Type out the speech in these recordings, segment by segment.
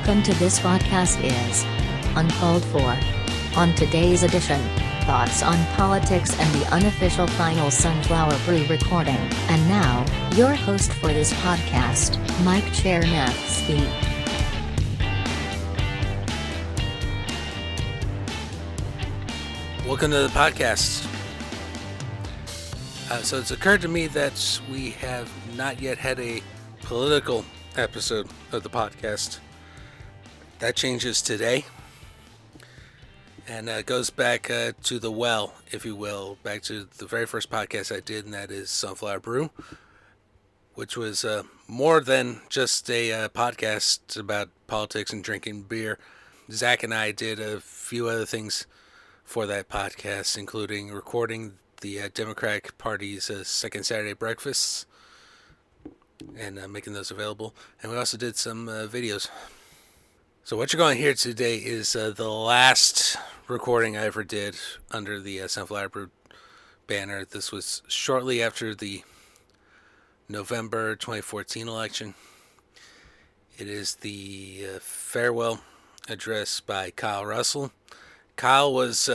Welcome to this podcast is Uncalled for. On today's edition, thoughts on politics and the unofficial final Sunflower Brew recording. And now, your host for this podcast, Mike Chernevsky. Welcome to the podcast. So it's occurred to me that we have not yet had a political episode of the podcast. That changes today. And goes back to the well, if you will, back to the very first podcast I did, and that is Sunflower Brew, which was more than just a podcast about politics and drinking beer. Zach and I did a few other things for that podcast, including recording the Democratic Party's Second Saturday Breakfasts and making those available. And we also did some videos. So what you're going to hear today is the last recording I ever did under the Sunflower Brew banner. This was shortly after the November 2014 election. It is the farewell address by Kyle Russell. Kyle was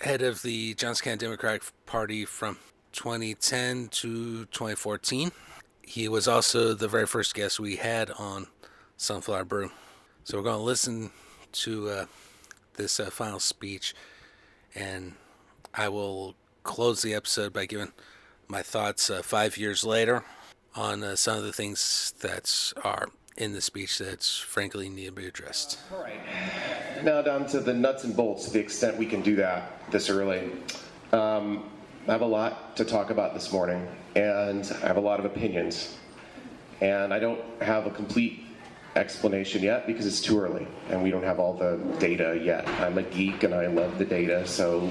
head of the Johnson County Democratic Party from 2010 to 2014. He was also the very first guest we had on Sunflower Brew. So we're going to listen to this final speech, and I will close the episode by giving my thoughts 5 years later on some of the things that are in the speech that's frankly need to be addressed. All right. Now down to the nuts and bolts, to the extent we can do that this early. I have a lot to talk about this morning, and I have a lot of opinions. And I don't have a complete explanation yet because it's too early and we don't have all the data yet. I'm a geek and I love the data, so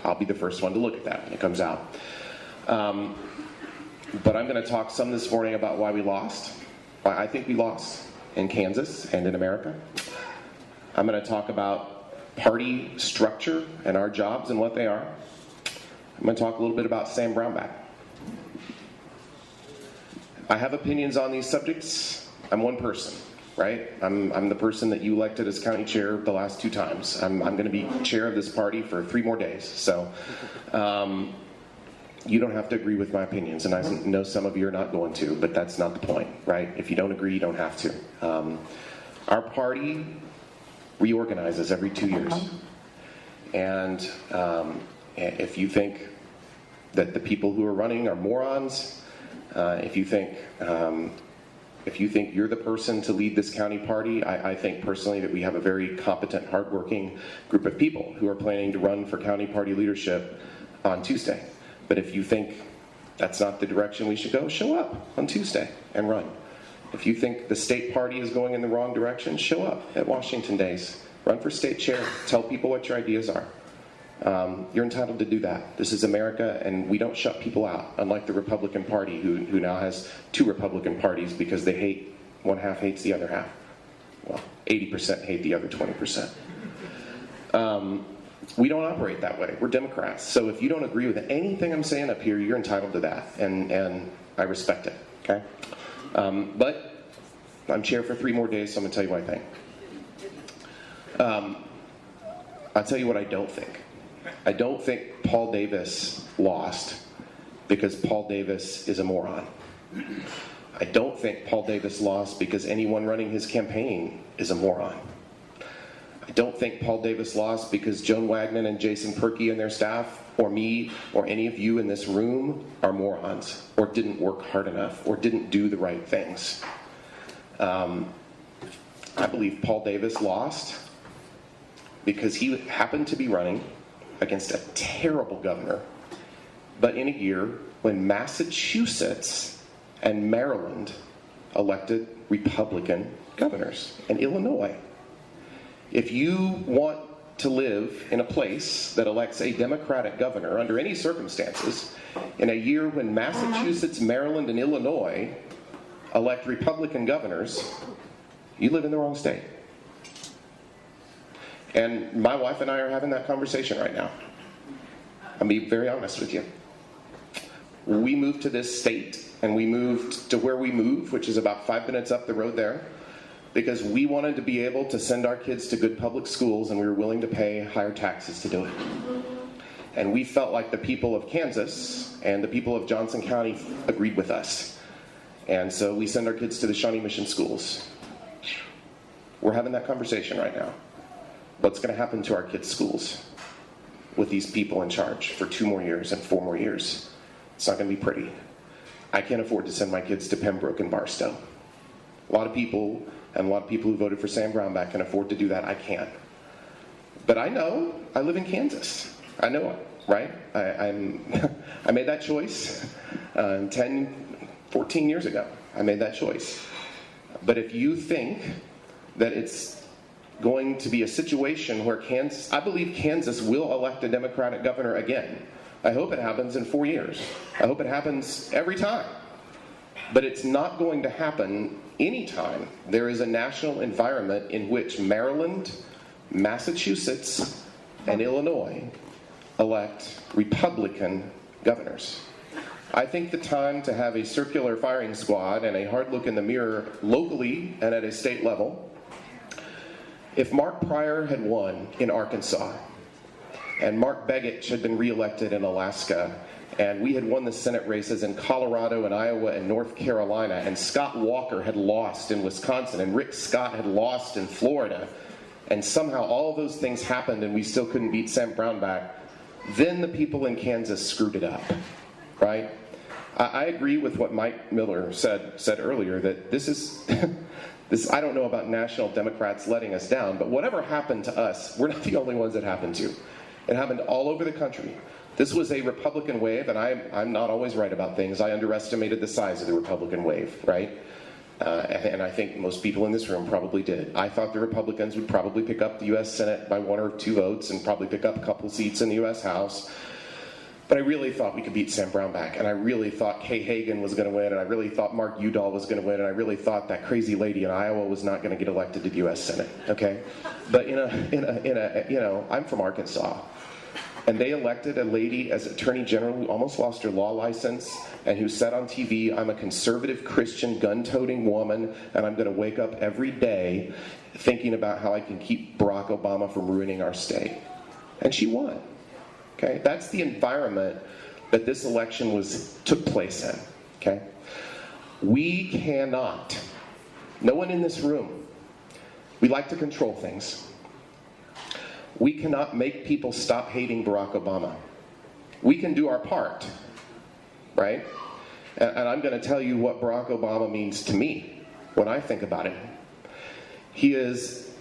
I'll be the first one to look at that when it comes out. But I'm going to talk some this morning about why we lost. I think we lost in Kansas and in America. I'm going to talk about party structure and our jobs and what they are. I'm going to talk a little bit about Sam Brownback. I have opinions on these subjects. I'm one person, right? I'm the person that you elected as county chair the last 2 times. I'm going to be chair of this party for 3 more days. So you don't have to agree with my opinions, and I know some of you are not going to, but that's not the point, right? If you don't agree, you don't have to. Our party reorganizes every 2 years. And if you think that the people who are running are morons, if you think you're the person to lead this county party, I think personally that we have a very competent, hardworking group of people who are planning to run for county party leadership on Tuesday. But if you think that's not the direction we should go, show up on Tuesday and run. If you think the state party is going in the wrong direction, show up at Washington Days. Run for state chair. Tell people what your ideas are. You're entitled to do that. This is America, and we don't shut people out, unlike the Republican Party, who now has 2 Republican parties because they hate, one half hates the other half. Well, 80% hate the other 20%. We don't operate that way. We're Democrats. So if you don't agree with anything I'm saying up here, you're entitled to that, and I respect it, okay? But I'm chair for 3 more days, so I'm going to tell you what I think. I'll tell you what I don't think. I don't think Paul Davis lost because Paul Davis is a moron. I don't think Paul Davis lost because anyone running his campaign is a moron. I don't think Paul Davis lost because Joan Wagner and Jason Perkey and their staff, or me, or any of you in this room are morons, or didn't work hard enough, or didn't do the right things. I believe Paul Davis lost because he happened to be running against a terrible governor, but in a year when Massachusetts and Maryland elected Republican governors, and Illinois. If you want to live in a place that elects a Democratic governor under any circumstances, in a year when Massachusetts, Maryland, and Illinois elect Republican governors, you live in the wrong state. And my wife and I are having that conversation right now. I'll be very honest with you. We moved to this state, and we moved to where we moved, which is about 5 minutes up the road there, because we wanted to be able to send our kids to good public schools, and we were willing to pay higher taxes to do it. And we felt like the people of Kansas and the people of Johnson County agreed with us. And so we send our kids to the Shawnee Mission schools. We're having that conversation right now. What's going to happen to our kids' schools with these people in charge for 2 more years and 4 more years? It's not going to be pretty. I can't afford to send my kids to Pembroke and Barstow. A lot of people, and a lot of people who voted for Sam Brownback, can afford to do that. I can't. But I know, I live in Kansas. I know it, right? I made that choice 14 years ago. I made that choice. But if you think that it's going to be a situation where I believe Kansas will elect a Democratic governor again. I hope it happens in 4 years. I hope it happens every time. But it's not going to happen anytime there is a national environment in which Maryland, Massachusetts, and Illinois elect Republican governors. I think the time to have a circular firing squad and a hard look in the mirror locally and at a state level. If Mark Pryor had won in Arkansas, and Mark Begich had been reelected in Alaska, and we had won the Senate races in Colorado and Iowa and North Carolina, and Scott Walker had lost in Wisconsin, and Rick Scott had lost in Florida, and somehow all of those things happened and we still couldn't beat Sam Brownback, then the people in Kansas screwed it up, right? I agree with what Mike Miller said earlier, that this is... I don't know about national Democrats letting us down, but whatever happened to us, we're not the only ones it happened to. It happened all over the country. This was a Republican wave, and I'm not always right about things. I underestimated the size of the Republican wave, right? And I think most people in this room probably did. I thought the Republicans would probably pick up the U.S. Senate by 1 or 2 votes and probably pick up a couple seats in the U.S. House. But I really thought we could beat Sam Brownback, and I really thought Kay Hagan was going to win, and I really thought Mark Udall was going to win, and I really thought that crazy lady in Iowa was not going to get elected to the U.S. Senate. Okay, but I'm from Arkansas, and they elected a lady as Attorney General who almost lost her law license, and who said on TV, "I'm a conservative Christian gun-toting woman, and I'm going to wake up every day thinking about how I can keep Barack Obama from ruining our state," and she won. Okay, that's the environment that this election took place in. Okay, we cannot. No one in this room. We like to control things. We cannot make people stop hating Barack Obama. We can do our part, right? And I'm going to tell you what Barack Obama means to me when I think about it. He is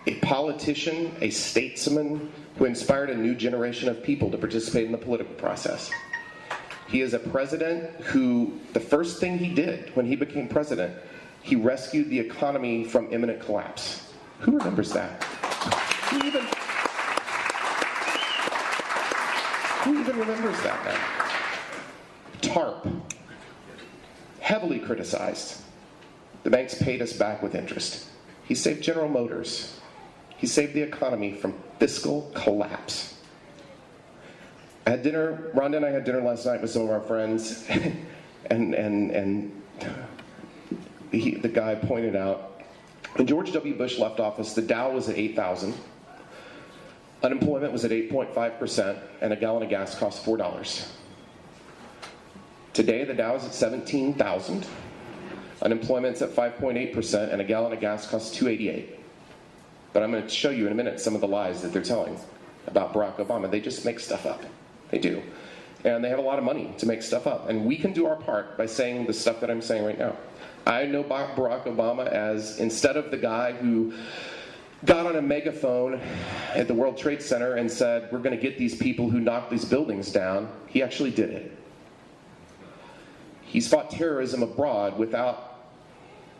a politician, a statesman, who inspired a new generation of people to participate in the political process. He is a president who, the first thing he did when he became president, he rescued the economy from imminent collapse. Who remembers that? Who even remembers that now? TARP, heavily criticized. The banks paid us back with interest. He saved General Motors. He saved the economy from fiscal collapse. I had dinner, Rhonda and I had dinner last night with some of our friends, and the guy pointed out, when George W. Bush left office, the Dow was at 8,000, unemployment was at 8.5%, and a gallon of gas cost $4. Today, the Dow is at 17,000, unemployment's at 5.8%, and a gallon of gas costs $2.88. But I'm going to show you in a minute some of the lies that they're telling about Barack Obama. They just make stuff up. They do. And they have a lot of money to make stuff up. And we can do our part by saying the stuff that I'm saying right now. I know Barack Obama as, instead of the guy who got on a megaphone at the World Trade Center and said, "We're going to get these people who knocked these buildings down," he actually did it. He's fought terrorism abroad without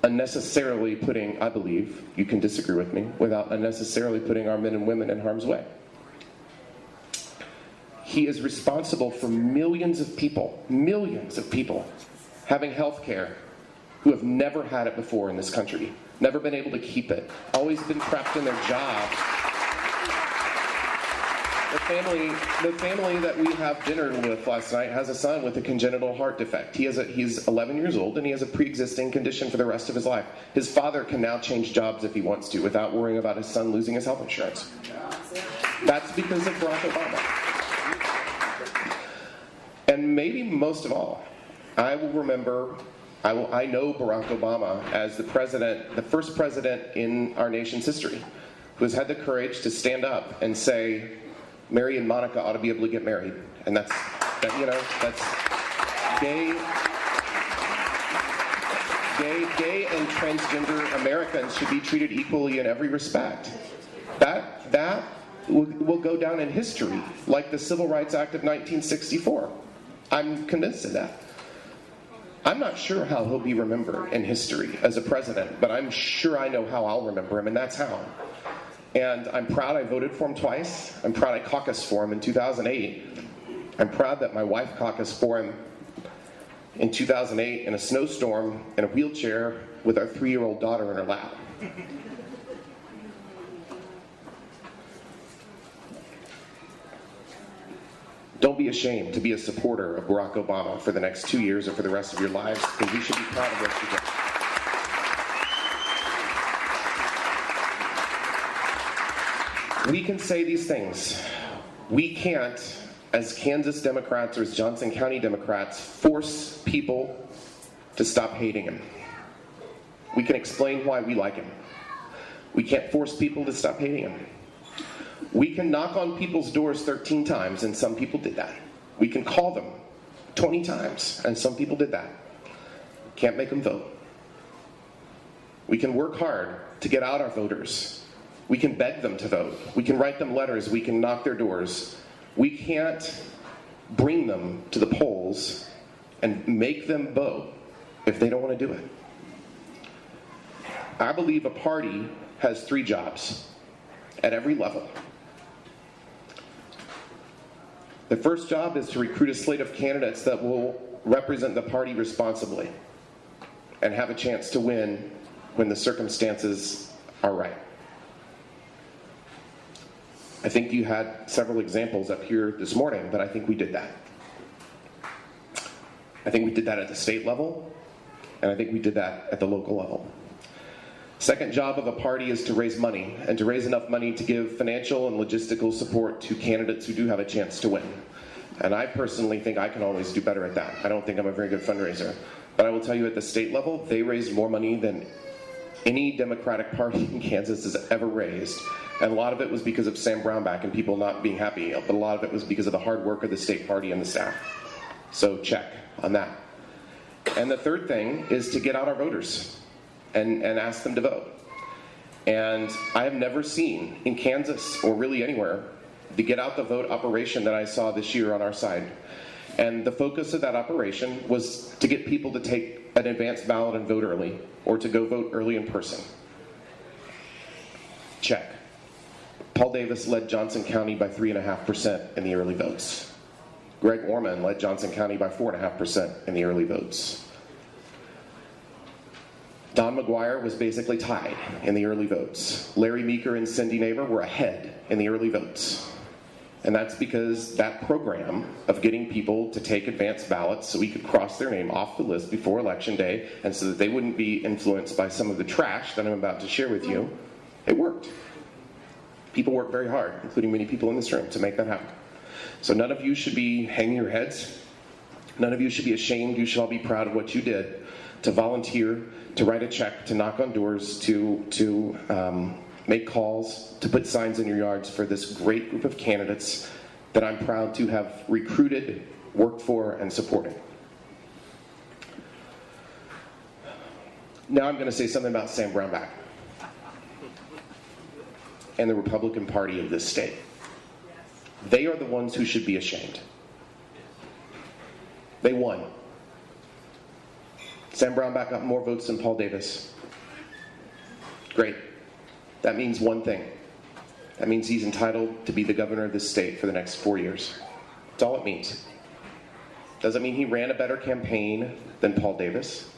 unnecessarily putting, I believe, you can disagree with me, without unnecessarily putting our men and women in harm's way. He is responsible for millions of people having health care who have never had it before in this country, never been able to keep it, always been trapped in their jobs. The family that we have dinner with last night has a son with a congenital heart defect. He's 11 years old and he has a pre-existing condition for the rest of his life. His father can now change jobs if he wants to without worrying about his son losing his health insurance. That's because of Barack Obama. And maybe most of all, I know Barack Obama as the first president in our nation's history who has had the courage to stand up and say, Mary and Monica ought to be able to get married. And that's gay and transgender Americans should be treated equally in every respect. That will go down in history like the Civil Rights Act of 1964. I'm convinced of that. I'm not sure how he'll be remembered in history as a president, but I'm sure I know how I'll remember him, and that's how. And I'm proud I voted for him twice. I'm proud I caucused for him in 2008. I'm proud that my wife caucused for him in 2008 in a snowstorm in a wheelchair with our 3-year-old daughter in her lap. Don't be ashamed to be a supporter of Barack Obama for the next 2 years or for the rest of your lives, because you should be proud of what you did. We can say these things. We can't, as Kansas Democrats or as Johnson County Democrats, force people to stop hating him. We can explain why we like him. We can't force people to stop hating him. We can knock on people's doors 13 times, and some people did that. We can call them 20 times, and some people did that. Can't make them vote. We can work hard to get out our voters. We can beg them to vote. We can write them letters. We can knock their doors. We can't bring them to the polls and make them vote if they don't want to do it. I believe a party has 3 jobs at every level. The first job is to recruit a slate of candidates that will represent the party responsibly and have a chance to win when the circumstances are right. I think you had several examples up here this morning, but I think we did that. I think we did that at the state level, and I think we did that at the local level. Second job of a party is to raise money, and to raise enough money to give financial and logistical support to candidates who do have a chance to win. And I personally think I can always do better at that. I don't think I'm a very good fundraiser. But I will tell you, at the state level, they raised more money than any Democratic Party in Kansas has ever raised. And a lot of it was because of Sam Brownback and people not being happy, but a lot of it was because of the hard work of the state party and the staff. So check on that. And the third thing is to get out our voters and ask them to vote. And I have never seen in Kansas, or really anywhere, the get out the vote operation that I saw this year on our side. And the focus of that operation was to get people to take an advance ballot and vote early, or to go vote early in person. Check. Paul Davis led Johnson County by 3.5% in the early votes. Greg Orman led Johnson County by 4.5% in the early votes. Don McGuire was basically tied in the early votes. Larry Meeker and Cindy Neighbor were ahead in the early votes. And that's because that program of getting people to take advance ballots so we could cross their name off the list before Election Day, and so that they wouldn't be influenced by some of the trash that I'm about to share with you, it worked. People worked very hard, including many people in this room, to make that happen. So none of you should be hanging your heads. None of you should be ashamed. You should all be proud of what you did to volunteer, to write a check, to knock on doors, to make calls, to put signs in your yards for this great group of candidates that I'm proud to have recruited, worked for, and supported. Now I'm going to say something about Sam Brownback and the Republican Party of this state. They are the ones who should be ashamed. They won. Sam Brownback got more votes than Paul Davis. Great. That means one thing. That means he's entitled to be the governor of this state for the next 4 years. That's all it means. Doesn't mean he ran a better campaign than Paul Davis.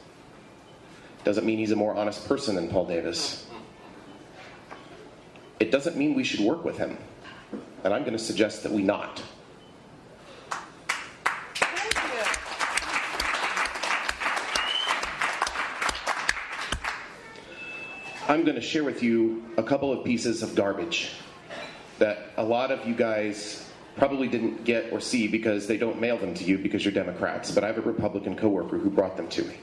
Doesn't mean he's a more honest person than Paul Davis. It doesn't mean we should work with him. and I'm going to suggest that we not. I'm going to share with you a couple of pieces of garbage that a lot of you guys probably didn't get or see because they don't mail them to you because you're Democrats, but I have a Republican coworker who brought them to me.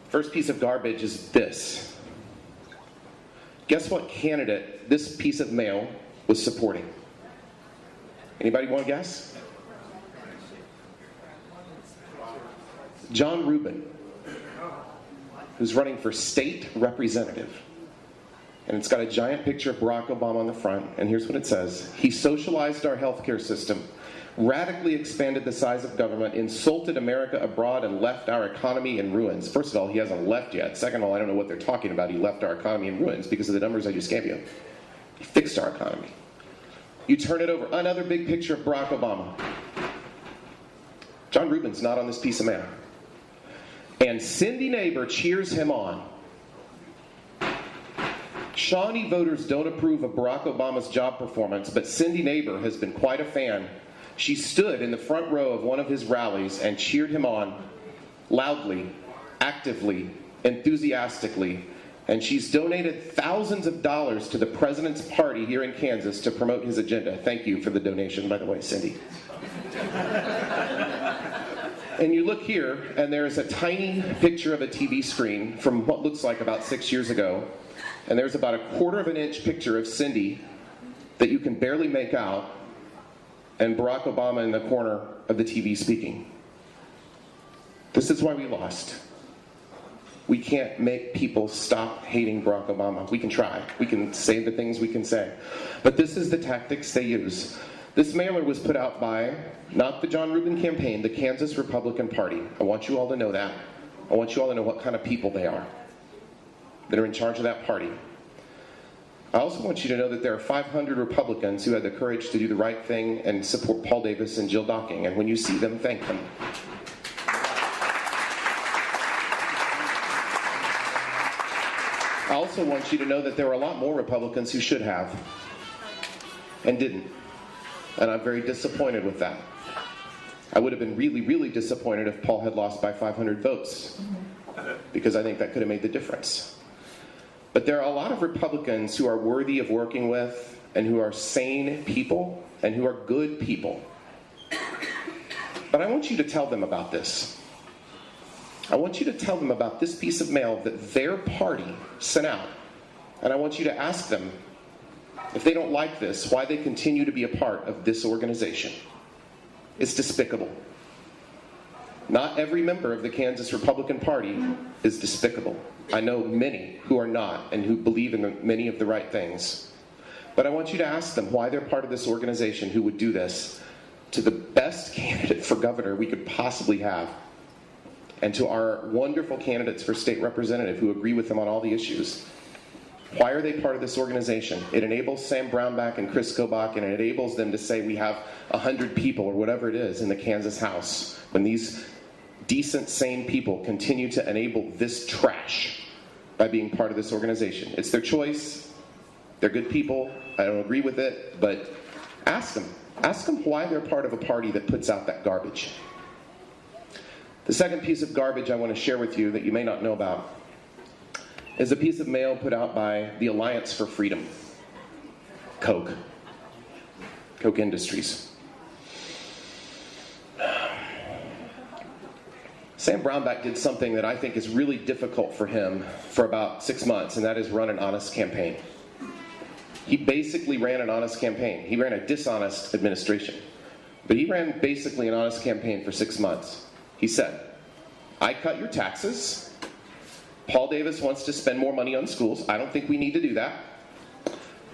First piece of garbage is this. Guess what candidate this piece of mail was supporting? Anybody want to guess? John Rubin, who's running for state representative. And it's got a giant picture of Barack Obama on the front, and here's what it says. He socialized our healthcare system, radically expanded the size of government, insulted America abroad, and left our economy in ruins. First of all, he hasn't left yet. Second of all, I don't know what they're talking about. He left our economy in ruins because of the numbers I just gave you. He fixed our economy. You turn it over. Another big picture of Barack Obama. John Rubin's not on this piece of mail. And Cindy Neighbor cheers him on. Shawnee voters don't approve of Barack Obama's job performance, but Cindy Neighbor has been quite a fan. She stood in the front row of one of his rallies and cheered him on loudly, actively, enthusiastically, and she's donated thousands of dollars to the president's party here in Kansas to promote his agenda. Thank you for the donation, by the way, Cindy. And you look here, and there's a tiny picture of a TV screen from what looks like about 6 years ago, and there's about a 1/4 of an inch picture of Cindy that you can barely make out, and Barack Obama in the corner of the TV speaking. This is why we lost. We can't make people stop hating Barack Obama. We can try. We can say the things we can say. But this is the tactics they use. This mailer was put out by, not the John Rubin campaign, the Kansas Republican Party. I want you all to know that. I want you all to know what kind of people they are that are in charge of that party. I also want you to know that there are 500 Republicans who had the courage to do the right thing and support Paul Davis and Jill Docking. And when you see them, thank them. I also want you to know that there were a lot more Republicans who should have and didn't. And I'm very disappointed with that. I would have been really, really disappointed if Paul had lost by 500 votes, because I think that could have made the difference. But there are a lot of Republicans who are worthy of working with, and who are sane people, and who are good people. But I want you to tell them about this. I want you to tell them about this piece of mail that their party sent out. And I want you to ask them, if they don't like this, why they continue to be a part of this organization. It's despicable. Not every member of the Kansas Republican Party is despicable. I know many who are not and who believe in many of the right things. But I want you to ask them why they're part of this organization who would do this to the best candidate for governor we could possibly have, and to our wonderful candidates for state representative who agree with them on all the issues. Why are they part of this organization? It enables Sam Brownback and Chris Kobach, and it enables them to say we have 100 people or whatever it is in the Kansas House. When these decent, sane people continue to enable this trash by being part of this organization. It's their choice. They're good people. I don't agree with it, but ask them. Ask them why they're part of a party that puts out that garbage. The second piece of garbage I want to share with you that you may not know about is a piece of mail put out by the Alliance for Freedom, Coke Industries. Sam Brownback did something that I think is really difficult for him for about 6 months, and that is run an honest campaign. He basically ran an honest campaign. He ran a dishonest administration. But he ran basically an honest campaign for 6 months. He said, I cut your taxes. Paul Davis wants to spend more money on schools. I don't think we need to do that.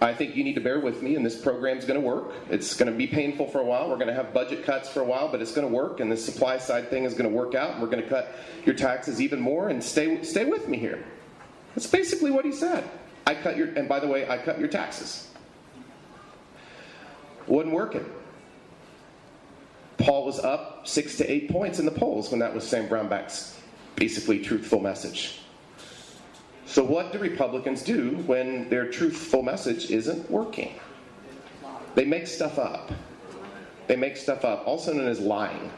I think you need to bear with me, and this program's going to work. It's going to be painful for a while. We're going to have budget cuts for a while, but it's going to work, and the supply side thing is going to work out, and we're going to cut your taxes even more, and stay with me here. That's basically what he said. And by the way, I cut your taxes. Wasn't working. Paul was up 6 to 8 points in the polls when that was Sam Brownback's basically truthful message. So what do Republicans do when their truthful message isn't working? They make stuff up. They make stuff up, also known as lying.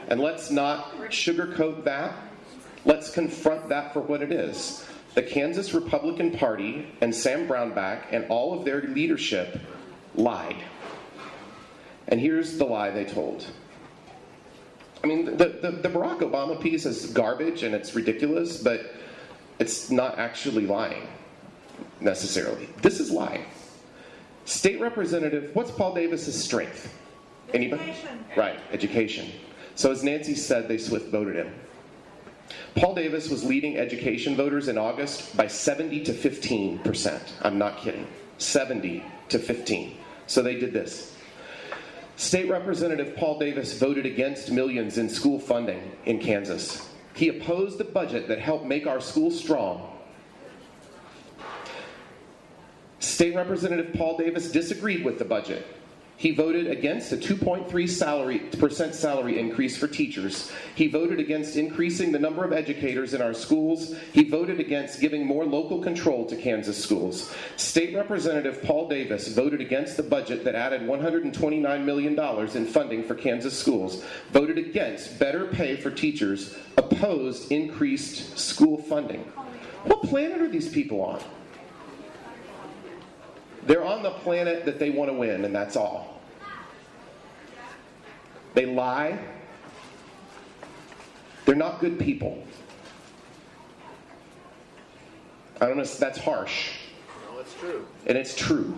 And let's not sugarcoat that. Let's confront that for what it is. The Kansas Republican Party and Sam Brownback and all of their leadership lied. And here's the lie they told. I mean, the Barack Obama piece is garbage and it's ridiculous, but it's not actually lying, necessarily. This is lying. State representative, what's Paul Davis's strength? Anybody? Education. Right, education. So as Nancy said, they swift voted him. Paul Davis was leading education voters in August by 70 to 15%. I'm not kidding. 70 to 15. So they did this. State Representative Paul Davis voted against millions in school funding in Kansas. He opposed the budget that helped make our schools strong. State Representative Paul Davis disagreed with the budget. He voted against a 2.3% salary increase for teachers. He voted against increasing the number of educators in our schools. He voted against giving more local control to Kansas schools. State Representative Paul Davis voted against the budget that added $129 million in funding for Kansas schools, voted against better pay for teachers, opposed increased school funding. What planet are these people on? They're on the planet that they want to win, and that's all. They lie. They're not good people. I don't know if that's harsh. No, it's true. And it's true.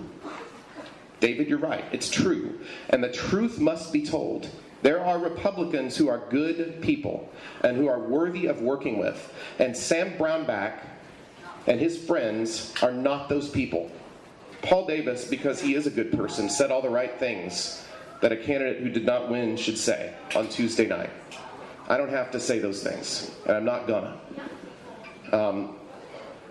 David, you're right. It's true. And the truth must be told. There are Republicans who are good people and who are worthy of working with. And Sam Brownback and his friends are not those people. Paul Davis, because he is a good person, said all the right things that a candidate who did not win should say on Tuesday night. I don't have to say those things, and I'm not gonna.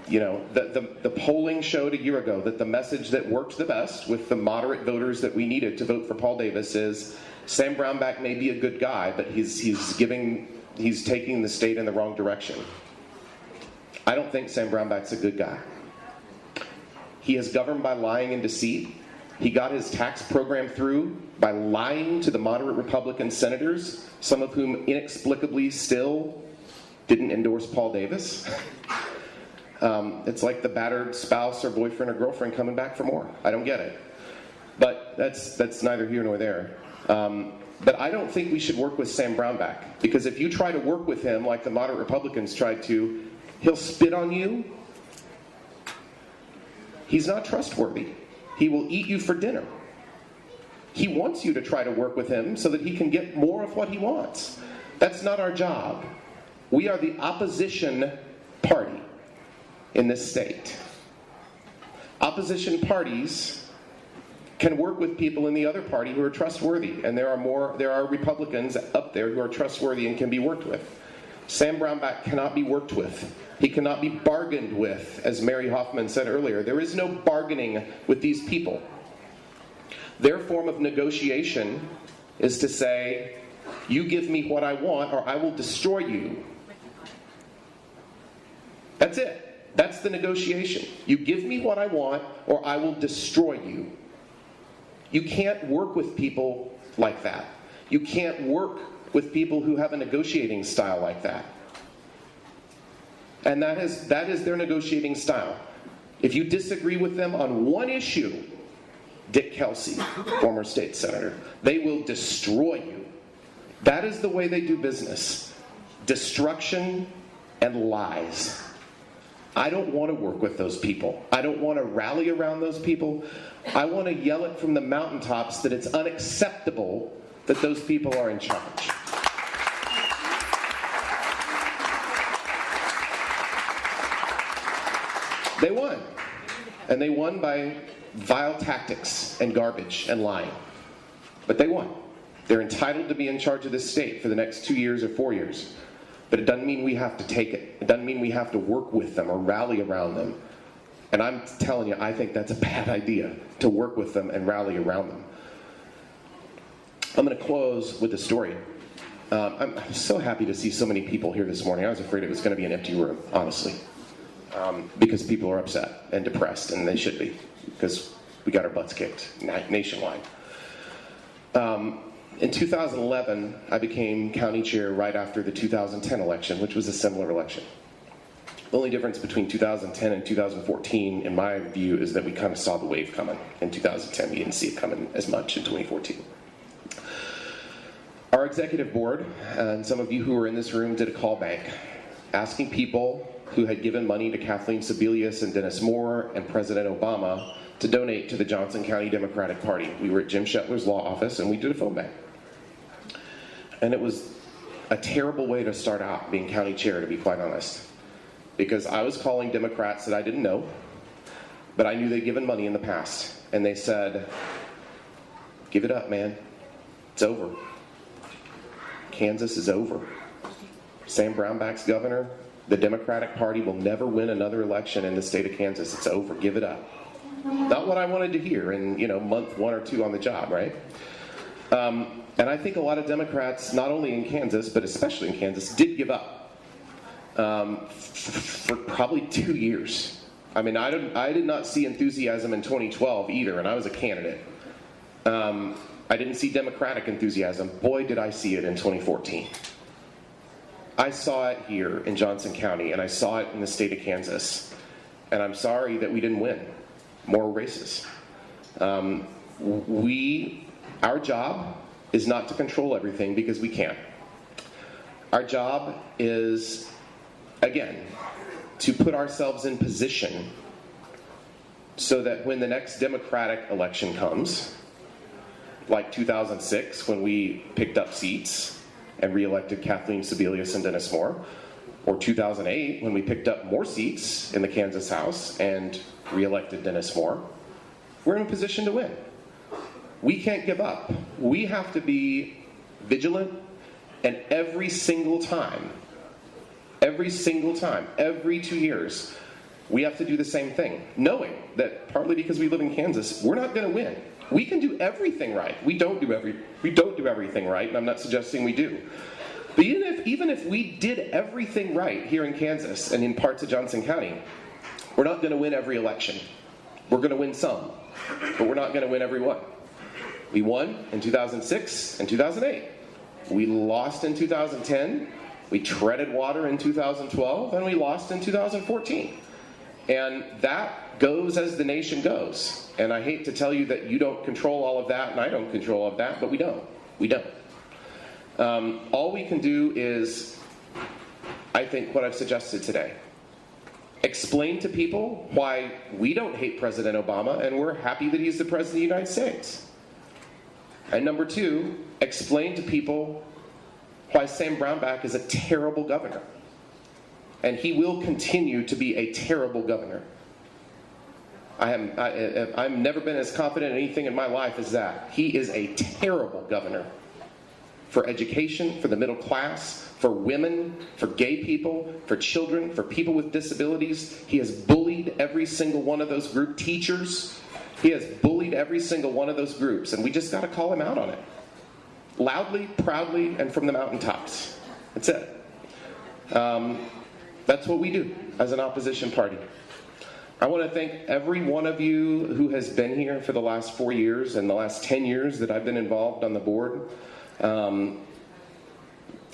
The polling showed a year ago that the message that worked the best with the moderate voters that we needed to vote for Paul Davis is Sam Brownback may be a good guy, but he's taking the state in the wrong direction. I don't think Sam Brownback's a good guy. He has governed by lying and deceit. He got his tax program through by lying to the moderate Republican senators, some of whom inexplicably still didn't endorse Paul Davis. It's like the battered spouse or boyfriend or girlfriend coming back for more. I don't get it. But that's neither here nor there. But I don't think we should work with Sam Brownback, because if you try to work with him like the moderate Republicans tried to, he'll spit on you. He's not trustworthy. He will eat you for dinner. He wants you to try to work with him so that he can get more of what he wants. That's not our job. We are the opposition party in this state. Opposition parties can work with people in the other party who are trustworthy, and there are Republicans up there who are trustworthy and can be worked with. Sam Brownback cannot be worked with. He cannot be bargained with, as Mary Hoffman said earlier. There is no bargaining with these people. Their form of negotiation is to say, you give me what I want or I will destroy you. That's it. That's the negotiation. You give me what I want or I will destroy you. You can't work with people like that. You can't work with people who have a negotiating style like that. And that is their negotiating style. If you disagree with them on one issue, Dick Kelsey, former state senator, they will destroy you. That is the way they do business. Destruction and lies. I don't want to work with those people. I don't want to rally around those people. I want to yell it from the mountaintops that it's unacceptable that those people are in charge. They won. And they won by vile tactics and garbage and lying. But they won. They're entitled to be in charge of this state for the next 2 years or 4 years. But it doesn't mean we have to take it. It doesn't mean we have to work with them or rally around them. And I'm telling you, I think that's a bad idea, to work with them and rally around them. I'm going to close with a story. I'm so happy to see so many people here this morning. I was afraid it was going to be an empty room, honestly. Because people are upset and depressed, and they should be. Because We got our butts kicked nationwide. In 2011, I became county chair right after the 2010 election, which was a similar election. The only difference between 2010 and 2014, in my view, is that we kind of saw the wave coming. In 2010, we didn't see it coming as much in 2014. Our executive board, and some of you who were in this room, did a call bank, asking people who had given money to Kathleen Sebelius and Dennis Moore and President Obama to donate to the Johnson County Democratic Party. We were at Jim Shetler's law office, and we did a phone bank. And it was a terrible way to start out being county chair, to be quite honest, because I was calling Democrats that I didn't know, but I knew they'd given money in the past, and they said, give it up, man. It's over. Kansas is over. Sam Brownback's governor. The Democratic Party will never win another election in the state of Kansas. It's over. Give it up. Not what I wanted to hear in, month 1 or 2 on the job, right? And I think a lot of Democrats, not only in Kansas, but especially in Kansas, did give up for probably 2 years. I mean, I did not see enthusiasm in 2012 either, and I was a candidate. I didn't see Democratic enthusiasm. Boy, did I see it in 2014. I saw it here in Johnson County, and I saw it in the state of Kansas. And I'm sorry that we didn't win more races. Our job is not to control everything, because we can't. Our job is, again, to put ourselves in position so that when the next Democratic election comes, like 2006, when we picked up seats and reelected Kathleen Sebelius and Dennis Moore, or 2008, when we picked up more seats in the Kansas House and reelected Dennis Moore, we're in a position to win. We can't give up. We have to be vigilant, and every single time, every 2 years, we have to do the same thing, knowing that partly because we live in Kansas, we're not going to win. We can do everything right. We don't do everything right, and I'm not suggesting we do. But even if we did everything right here in Kansas and in parts of Johnson County, we're not going to win every election. We're going to win some, but we're not going to win every one. We won in 2006 and 2008. We lost in 2010. We treaded water in 2012, and we lost in 2014. And that goes as the nation goes. And I hate to tell you that you don't control all of that, and I don't control all of that, but we don't. We don't. All we can do is, I think, what I've suggested today. Explain to people why we don't hate President Obama, and we're happy that he's the President of the United States. And number 2, explain to people why Sam Brownback is a terrible governor. And he will continue to be a terrible governor. I've never been as confident in anything in my life as that. He is a terrible governor for education, for the middle class, for women, for gay people, for children, for people with disabilities. He has bullied every single one of those group teachers. He has bullied every single one of those groups, and we just got to call him out on it. Loudly, proudly, and from the mountaintops. That's it. That's what we do as an opposition party. I want to thank every one of you who has been here for the last 4 years and the last 10 years that I've been involved on the board.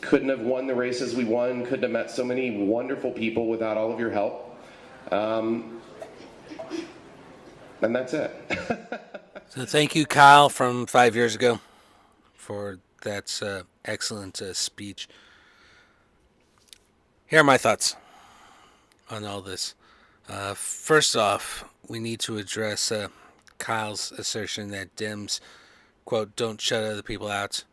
Couldn't have won the races we won, couldn't have met so many wonderful people without all of your help. And that's it. So thank you, Kyle, from 5 years ago, for that excellent speech. Here are my thoughts on all this. First off, we need to address Kyle's assertion that Dems, quote, don't shut other people out.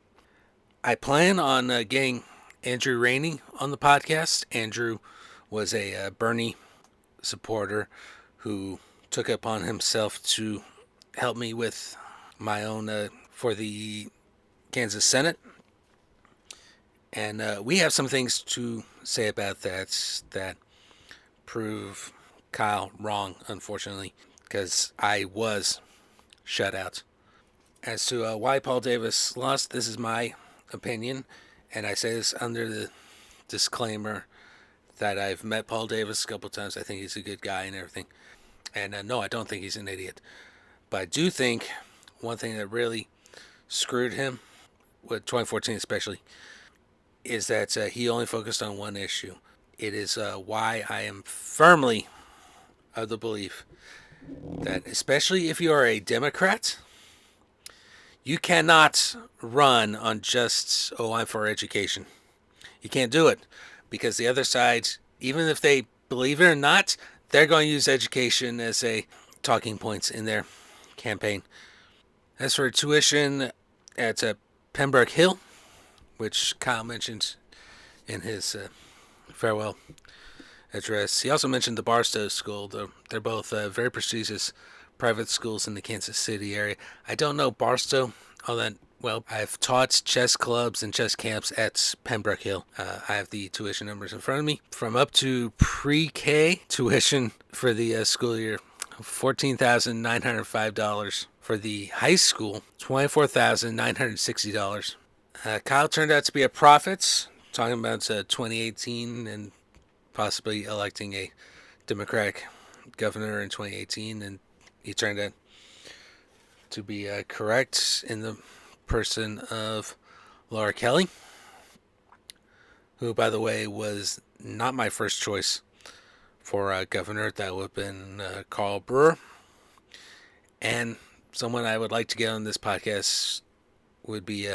I plan on getting Andrew Rainey on the podcast. Andrew was a Bernie supporter who took it upon himself to help me with my own for the Kansas Senate. And we have some things to say about that prove Kyle wrong, unfortunately, because I was shut out. As to why Paul Davis lost, this is my opinion, and I say this under the disclaimer that I've met Paul Davis a couple times. I think he's a good guy and everything. And no, I don't think he's an idiot. But I do think one thing that really screwed him, with 2014 especially, is that he only focused on one issue. It is why I am firmly of the belief that, especially if you are a Democrat, you cannot run on just, oh, I'm for education. You can't do it, because the other side, even if they believe it or not, they're going to use education as a talking points in their campaign. As for tuition at Pembroke Hill, which Kyle mentioned in his farewell address, he also mentioned the Barstow School. They're both very prestigious private schools in the Kansas City area. I don't know Barstow all that well. I've taught chess clubs and chess camps at Pembroke Hill. I have the tuition numbers in front of me. From up to pre-K tuition for the school year, $14,905. For the high school, $24,960. Kyle turned out to be a prophet, talking about 2018 and possibly electing a Democratic governor in 2018, and he turned out to be correct in the person of Laura Kelly, who, by the way, was not my first choice for governor. That would have been Carl Brewer. And someone I would like to get on this podcast would be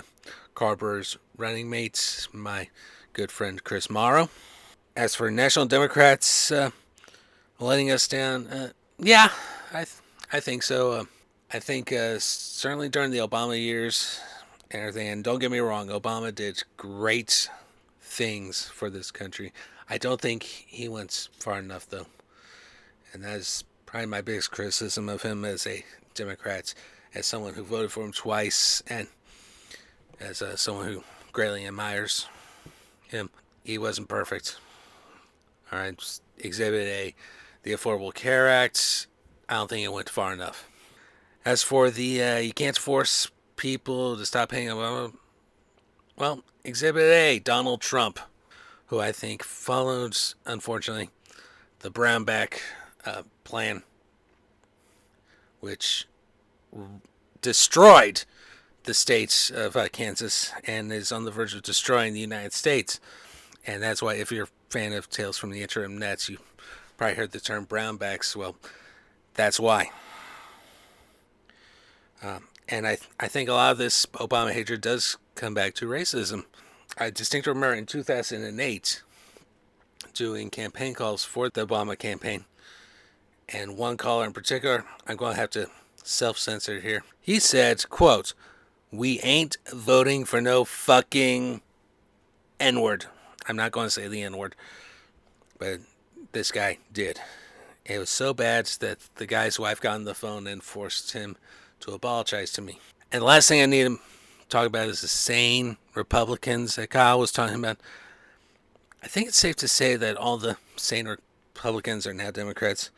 Carl Brewer's running mate, my good friend Chris Morrow. As for National Democrats letting us down, yeah, I think so. I think certainly during the Obama years and everything, and don't get me wrong, Obama did great things for this country. I don't think he went far enough, though. And that is probably my biggest criticism of him as a Democrat, as someone who voted for him twice, and as someone who greatly admires him. He wasn't perfect. All right, Exhibit A, the Affordable Care Act, I don't think it went far enough. As for the you can't force people to stop paying Obama, well, Exhibit A, Donald Trump, who I think followed, unfortunately, the Brownback plan, which destroyed the state of Kansas and is on the verge of destroying the United States. And that's why, if you're a fan of Tales from the Interim Nets, you probably heard the term brownbacks. Well, that's why. And I think a lot of this Obama hatred does come back to racism. I distinctly remember in 2008 doing campaign calls for the Obama campaign. And one caller in particular, I'm going to have to self-censor here. He said, quote, "We ain't voting for no fucking N-word." I'm not going to say the N-word, but this guy did. It was so bad that the guy's wife got on the phone and forced him to apologize to me. And the last thing I need to talk about is the sane Republicans that Kyle was talking about. I think it's safe to say that all the sane Republicans are now Democrats.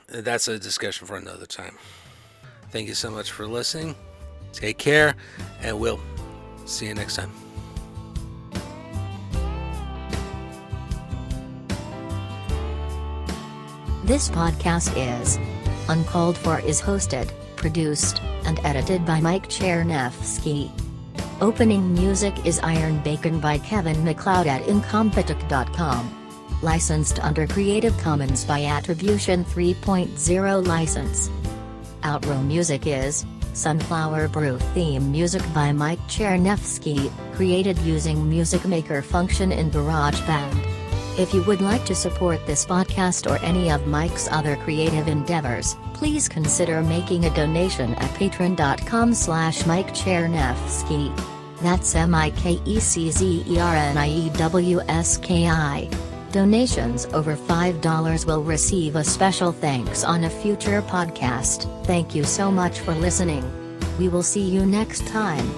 That's a discussion for another time. Thank you so much for listening. Take care, and we'll see you next time. This podcast is Uncalled For is hosted, produced, and edited by Mike Chernevsky. Opening music is Iron Bacon by Kevin MacLeod at incompetech.com. Licensed under Creative Commons by Attribution 3.0 license. Outro music is Sunflower Brew. Theme music by Mike Chernevsky, created using Music Maker function in GarageBand. If you would like to support this podcast or any of Mike's other creative endeavors, please consider making a donation at patreon.com/Mike Chernevsky. That's MikeCzerniewski. Donations over $5 will receive a special thanks on a future podcast. Thank you so much for listening. We will see you next time.